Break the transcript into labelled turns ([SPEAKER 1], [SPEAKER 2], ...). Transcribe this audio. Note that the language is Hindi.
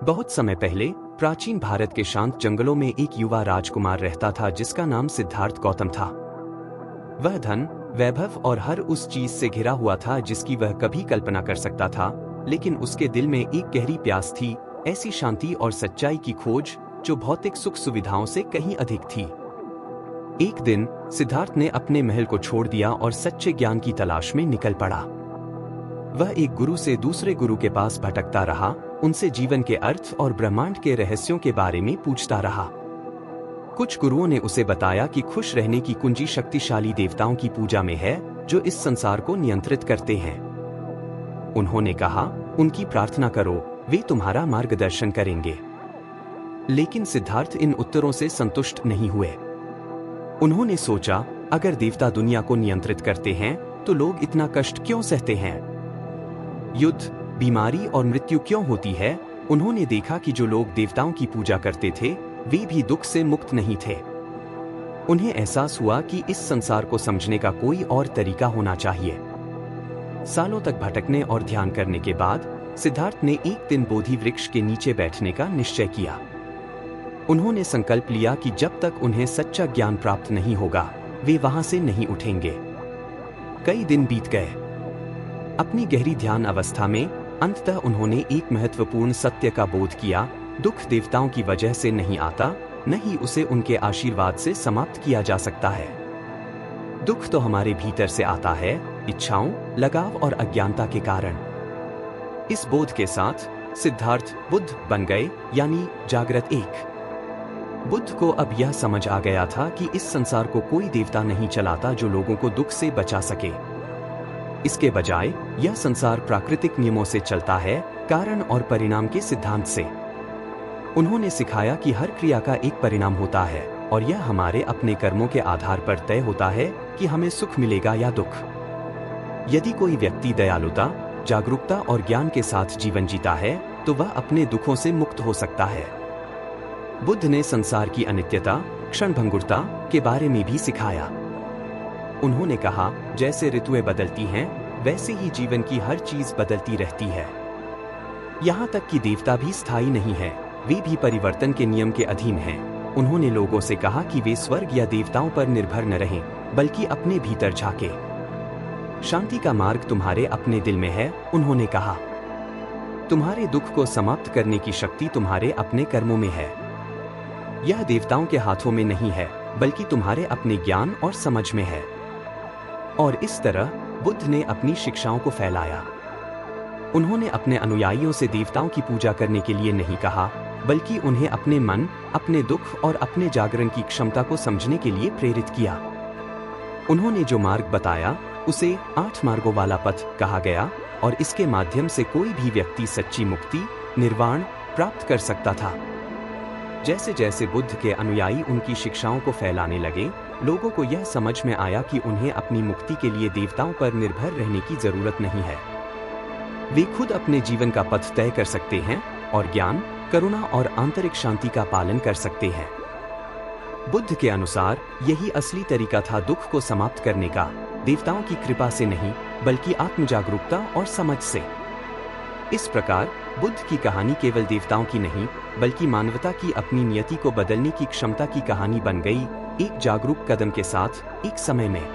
[SPEAKER 1] बहुत समय पहले प्राचीन भारत के शांत जंगलों में एक युवा राजकुमार रहता था जिसका नाम सिद्धार्थ गौतम था। वह धन, वैभव और हर उस चीज से घिरा हुआ था जिसकी वह कभी कल्पना कर सकता था, लेकिन उसके दिल में एक गहरी प्यास थी, ऐसी शांति और सच्चाई की खोज जो भौतिक सुख सुविधाओं से कहीं अधिक थी। एक दिन सिद्धार्थ ने अपने महल को छोड़ दिया और सच्चे ज्ञान की तलाश में निकल पड़ा। वह एक गुरु से दूसरे गुरु के पास भटकता रहा, उनसे जीवन के अर्थ और ब्रह्मांड के रहस्यों के बारे में पूछता रहा। कुछ गुरुओं ने उसे बताया कि खुश रहने की कुंजी शक्तिशाली देवताओं की पूजा में है, जो इस संसार को नियंत्रित करते हैं। उन्होंने कहा, उनकी प्रार्थना करो, वे तुम्हारा मार्गदर्शन करेंगे। लेकिन सिद्धार्थ इन उत्तरों से संतुष्ट नहीं हुए। उन्होंने सोचा, अगर देवता दुनिया को नियंत्रित करते हैं, तो लोग इतना कष्ट क्यों सहते हैं? युद्ध, बीमारी और मृत्यु क्यों होती है? उन्होंने देखा कि जो लोग देवताओं की पूजा करते थे, वे भी दुख से मुक्त नहीं थे। उन्हें एहसास हुआ कि इस संसार को समझने का कोई और तरीका होना चाहिए। सालों तक भटकने और ध्यान करने के बाद सिद्धार्थ ने एक दिन बोधि वृक्ष के नीचे बैठने का निश्चय किया। उन्होंने संकल्प लिया कि जब तक उन्हें सच्चा ज्ञान प्राप्त नहीं होगा, वे वहां से नहीं उठेंगे। कई दिन बीत गए। अपनी गहरी ध्यान अवस्था में अंततः उन्होंने एक महत्वपूर्ण सत्य का बोध किया, दुख देवताओं की वजह से नहीं आता, न ही उसे उनके आशीर्वाद से समाप्त किया जा सकता है। दुख तो हमारे भीतर से आता है, इच्छाओं, लगाव और अज्ञानता के कारण। इस बोध के साथ सिद्धार्थ बुद्ध बन गए, यानी जागृत एक। बुद्ध को अब यह समझ आ गया था कि इस संसार को कोई देवता नहीं चलाता जो लोगों को दुख से बचा सके। इसके बजाय यह संसार प्राकृतिक नियमों से चलता है, कारण और परिणाम के सिद्धांत से। उन्होंने सिखाया कि हर क्रिया का एक परिणाम होता है और यह हमारे अपने कर्मों के आधार पर तय होता है कि हमें सुख मिलेगा या दुख। यदि कोई व्यक्ति दयालुता, जागरूकता और ज्ञान के साथ जीवन जीता है, तो वह अपने दुखों से मुक्त हो सकता है। बुद्ध ने संसार की अनित्यता, क्षणभंगुरता के बारे में भी सिखाया। उन्होंने कहा, जैसे ऋतुएं बदलती हैं, वैसे ही जीवन की हर चीज बदलती रहती है। यहाँ तक कि देवता भी स्थायी नहीं है, वे भी परिवर्तन के नियम के अधीन हैं। उन्होंने लोगों से कहा कि वे स्वर्ग या देवताओं पर निर्भर न रहें, बल्कि अपने भीतर झांके। शांति का मार्ग तुम्हारे अपने दिल में है, उन्होंने कहा। तुम्हारे दुख को समाप्त करने की शक्ति तुम्हारे अपने कर्मों में है। यह देवताओं के हाथों में नहीं है, बल्कि तुम्हारे अपने ज्ञान और समझ में है। और इस तरह बुद्ध ने अपनी शिक्षाओं को फैलाया। उन्होंने अपने अनुयायियों से देवताओं की पूजा करने के लिए नहीं कहा, बल्कि उन्हें अपने मन, अपने दुख और अपने जागरण की क्षमता को समझने के लिए प्रेरित किया। उन्होंने जो मार्ग बताया, उसे 8 मार्गों वाला पथ कहा गया, और इसके माध्यम से कोई भी व्यक्ति सच्ची मुक्ति, निर्वाण प्राप्त कर सकता था। जैसे जैसे बुद्ध के अनुयायी उनकी शिक्षाओं को फैलाने लगे, लोगों को यह समझ में आया कि उन्हें अपनी मुक्ति के लिए देवताओं पर निर्भर रहने की जरूरत नहीं है। वे खुद अपने जीवन का पथ तय कर सकते हैं और ज्ञान, करुणा और आंतरिक शांति का पालन कर सकते हैं। बुद्ध के अनुसार यही असली तरीका था दुख को समाप्त करने का, देवताओं की कृपा से नहीं, बल्कि आत्मजागरूकता और समझ से। इस प्रकार बुद्ध की कहानी केवल देवताओं की नहीं, बल्कि मानवता की अपनी नियति को बदलने की क्षमता की कहानी बन गई, एक जागरूक कदम के साथ, एक समय में।